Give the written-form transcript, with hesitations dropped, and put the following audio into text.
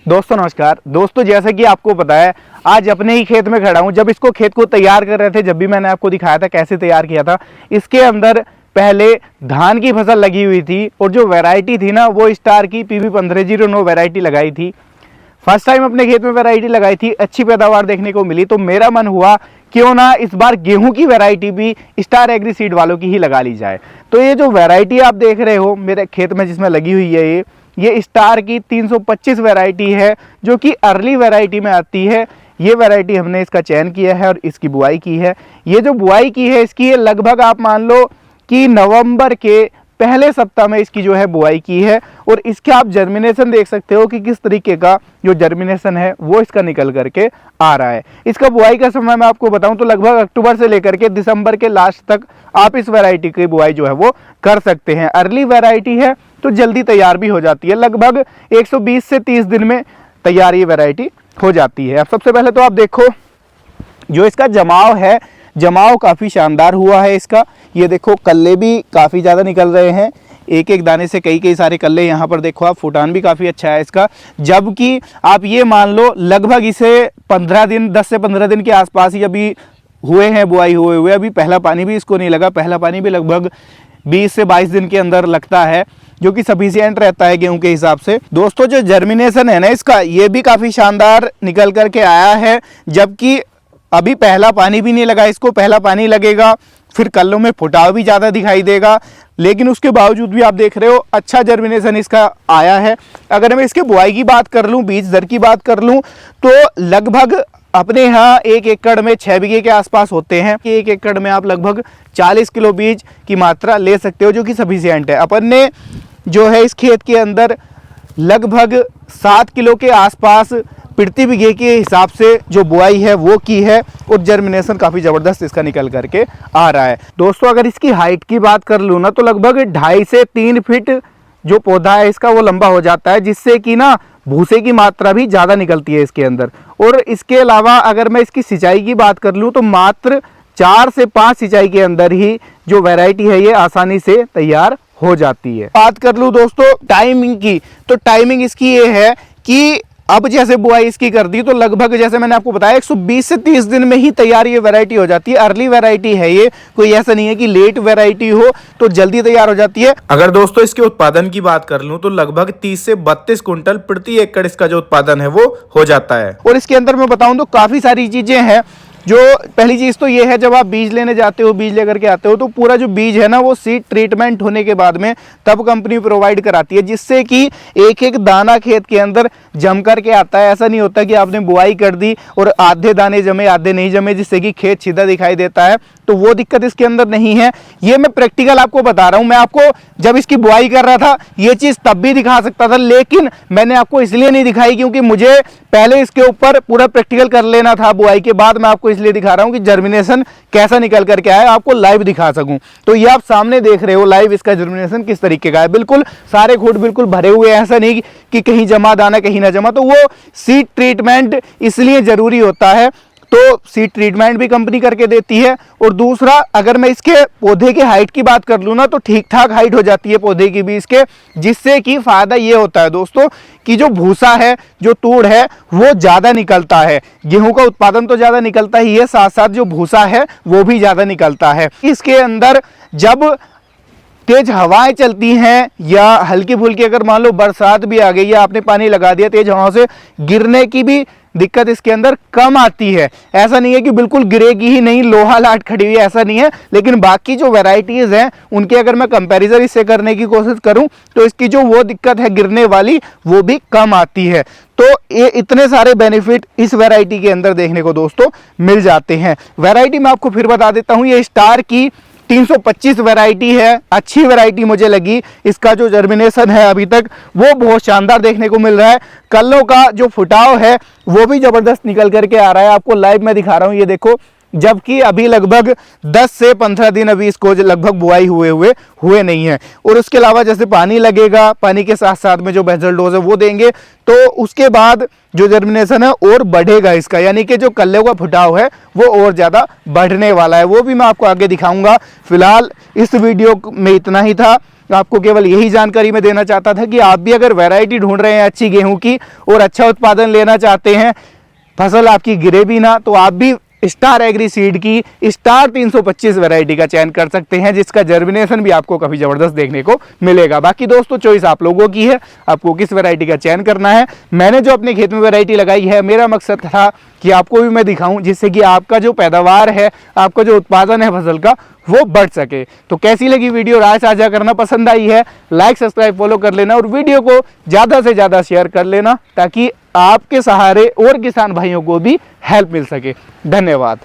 दोस्तों नमस्कार। दोस्तों जैसा कि आपको पता है, आज अपने ही खेत में खड़ा हूं। जब इसको खेत को तैयार कर रहे थे, जब भी मैंने आपको दिखाया था कैसे तैयार किया था, इसके अंदर पहले धान की फसल लगी हुई थी और जो वैरायटी थी ना वो स्टार की PB 1509 वैरायटी लगाई थी। फर्स्ट टाइम अपने खेत में वैरायटी लगाई थी, अच्छी पैदावार देखने को मिली, तो मेरा मन हुआ क्यों ना इस बार गेहूं की वैरायटी भी स्टार एग्री सीड वालों की ही लगा ली जाए। तो ये जो वैरायटी आप देख रहे हो मेरे खेत में जिसमें लगी हुई है, ये स्टार की 325 वैरायटी है जो कि अर्ली वैरायटी में आती है। ये वैरायटी हमने इसका चयन किया है और इसकी बुआई की है। ये जो बुआई की है इसकी, ये लगभग आप मान लो कि नवंबर के पहले सप्ताह में इसकी जो है बुआई की है। और इसके आप जर्मिनेशन देख सकते हो कि किस तरीके का जो जर्मिनेशन है वो इसका निकल करके आ रहा है। इसका बुआई का समय मैं आपको बताऊं तो लगभग अक्टूबर से लेकर के दिसंबर के लास्ट तक आप इस वैरायटी की बुआई जो है वो कर सकते हैं। अर्ली वैरायटी है तो जल्दी तैयार भी हो जाती है, लगभग 120 से 30 दिन में तैयार ये वैरायटी हो जाती है। अब सबसे पहले तो आप देखो जो इसका जमाव है, जमाव काफ़ी शानदार हुआ है इसका। ये देखो कल्ले भी काफ़ी ज़्यादा निकल रहे हैं, एक एक दाने से कई सारे कल्ले। यहाँ पर देखो आप, फुटान भी काफ़ी अच्छा है इसका। जबकि आप ये मान लो लगभग इसे 15 दिन, 10 से 15 दिन के आसपास ही अभी हुए हैं बुआई हुए। अभी पहला पानी भी इसको नहीं लगा, पहला पानी भी लगभग 20 से 22 दिन के अंदर लगता है, जो कि सफिशिएंट रहता है गेहूं के हिसाब से। दोस्तों जो जर्मिनेशन है ना इसका, ये भी काफ़ी शानदार निकल करके आया है। जबकि अभी पहला पानी भी नहीं लगा इसको, पहला पानी लगेगा फिर कल्लों में फुटाव भी ज़्यादा दिखाई देगा, लेकिन उसके बावजूद भी आप देख रहे हो अच्छा जर्मिनेशन इसका आया है। अगर मैं इसके बुआई की बात कर लूँ, बीज दर की बात कर लूँ, तो लगभग अपने यहाँ 1 एकड़ में 6 बीघे के आसपास होते हैं कि 1 एकड़ में आप लगभग 40 किलो बीज की मात्रा ले सकते हो, जो कि सफिशिएंट है। अपन ने जो है इस खेत के अंदर लगभग 7 किलो के आसपास प्रति बीघे के हिसाब से जो बुआई है वो की है और जर्मिनेशन काफ़ी ज़बरदस्त इसका निकल करके आ रहा है। दोस्तों अगर इसकी हाइट की बात कर लूँ ना, तो लगभग 2.5 से 3 फीट जो पौधा है इसका वो लंबा हो जाता है, जिससे कि ना भूसे की मात्रा भी ज़्यादा निकलती है इसके अंदर। और इसके अलावा अगर मैं इसकी सिंचाई की बात कर लूँ तो मात्र 4 से 5 सिंचाई के अंदर ही जो वैरायटी है ये आसानी से तैयार हो जाती है। बात कर लूँ दोस्तों टाइमिंग की, तो टाइमिंग इसकी ये है कि अब जैसे बुआई इसकी कर दी तो लगभग जैसे मैंने आपको बताया 120 से 30 दिन में ही तैयार ये वैरायटी हो जाती है। अर्ली वैरायटी है ये, कोई ऐसा नहीं है कि लेट वैरायटी हो तो जल्दी तैयार हो जाती है। अगर दोस्तों इसके उत्पादन की बात कर लूं तो लगभग 30 से 32 कुंटल प्रति एकड़ इसका जो उत्पादन है वो हो जाता है। और इसके अंदर मैं बताऊं तो काफी सारी चीजें हैं। जो पहली चीज़ तो ये है, जब आप बीज लेने जाते हो, बीज लेकर के आते हो, तो पूरा जो बीज है ना वो सीड ट्रीटमेंट होने के बाद में तब कंपनी प्रोवाइड कराती है, जिससे कि एक एक दाना खेत के अंदर जम करके आता है। ऐसा नहीं होता कि आपने बुआई कर दी और आधे दाने जमे आधे नहीं जमे, जिससे कि खेत सीधा दिखाई देता है। तो वो दिक्कत इसके अंदर नहीं है। ये मैं प्रैक्टिकल आपको बता रहा हूँ। मैं आपको जब इसकी बुआई कर रहा था ये चीज़ तब भी दिखा सकता था, लेकिन मैंने आपको इसलिए नहीं दिखाई क्योंकि मुझे पहले इसके ऊपर पूरा प्रैक्टिकल कर लेना था। बुआई के बाद मैं आपको इसलिए दिखा रहा हूँ कि जर्मिनेशन कैसा निकल करके आया, आपको लाइव दिखा सकूं। तो ये आप सामने देख रहे हो लाइव इसका जर्मिनेशन किस तरीके का है। बिल्कुल सारे खूंट बिल्कुल भरे हुए हैं, ऐसा नहीं कि कहीं जमा दाना कहीं ना जमा। तो वो सीड ट्रीटमेंट इसलिए जरूरी होता है, तो सीड ट्रीटमेंट भी कंपनी करके देती है। और दूसरा, अगर मैं इसके पौधे के हाइट की बात कर लूँ ना, तो ठीक ठाक हाइट हो जाती है पौधे की भी इसके, जिससे कि फायदा ये होता है दोस्तों कि जो भूसा है, जो तूड़ है, वो ज़्यादा निकलता है। गेहूं का उत्पादन तो ज़्यादा निकलता ही है, साथ साथ जो भूसा है वो भी ज़्यादा निकलता है। इसके अंदर जब तेज हवाएं चलती हैं या हल्की फुल्की अगर मान लो बरसात भी आ गई या आपने पानी लगा दिया, तेज हवाओं से गिरने की भी दिक्कत इसके अंदर कम आती है। ऐसा नहीं है कि बिल्कुल गिरेगी ही नहीं, लोहा लाट खड़ी हुई है, ऐसा नहीं है। लेकिन बाकी जो वैरायटीज हैं उनके अगर मैं कंपैरिजन इससे करने की कोशिश करूं तो इसकी जो वो दिक्कत है गिरने वाली, वो भी कम आती है। तो ये इतने सारे बेनिफिट इस वैरायटी के अंदर देखने को दोस्तों मिल जाते हैं। वैरायटी मैं आपको फिर बता देता हूं, ये स्टार की 325 वैरायटी है, अच्छी वैरायटी मुझे लगी। इसका जो जर्मिनेशन है अभी तक वो बहुत शानदार देखने को मिल रहा है। कल्लों का जो फुटाव है वो भी ज़बरदस्त निकल करके आ रहा है, आपको लाइव में दिखा रहा हूँ, ये देखो। जबकि अभी लगभग 10 से 15 दिन अभी इसको लगभग बुआई हुए नहीं है। और उसके अलावा जैसे पानी लगेगा, पानी के साथ साथ में जो बेसल डोज है वो देंगे, तो उसके बाद जो जर्मिनेशन है और बढ़ेगा इसका, यानी कि जो कल्ले का फुटाव है वो और ज़्यादा बढ़ने वाला है। वो भी मैं आपको आगे दिखाऊंगा। फिलहाल इस वीडियो में इतना ही था। आपको केवल यही जानकारी मैं देना चाहता था कि आप भी अगर वैरायटी ढूंढ रहे हैं अच्छी गेहूं की और अच्छा उत्पादन लेना चाहते हैं, फसल आपकी गिरे भी ना, तो आप भी स्टार एग्री सीड की स्टार 325 वैरायटी का चयन कर सकते हैं, जिसका जर्मिनेशन भी आपको काफी जबरदस्त देखने को मिलेगा। बाकी दोस्तों चॉइस आप लोगों की है, आपको किस वैरायटी का चयन करना है। मैंने जो अपने खेत में वैरायटी लगाई है, मेरा मकसद था कि आपको भी मैं दिखाऊं, जिससे कि आपका जो पैदावार है, आपका जो उत्पादन है फसल का, वो बढ़ सके। तो कैसी लगी वीडियो, राय साझा करना, पसंद आई है लाइक सब्सक्राइब फॉलो कर लेना और वीडियो को ज़्यादा से ज़्यादा शेयर कर लेना, ताकि आपके सहारे और किसान भाइयों को भी हेल्प मिल सके। धन्यवाद।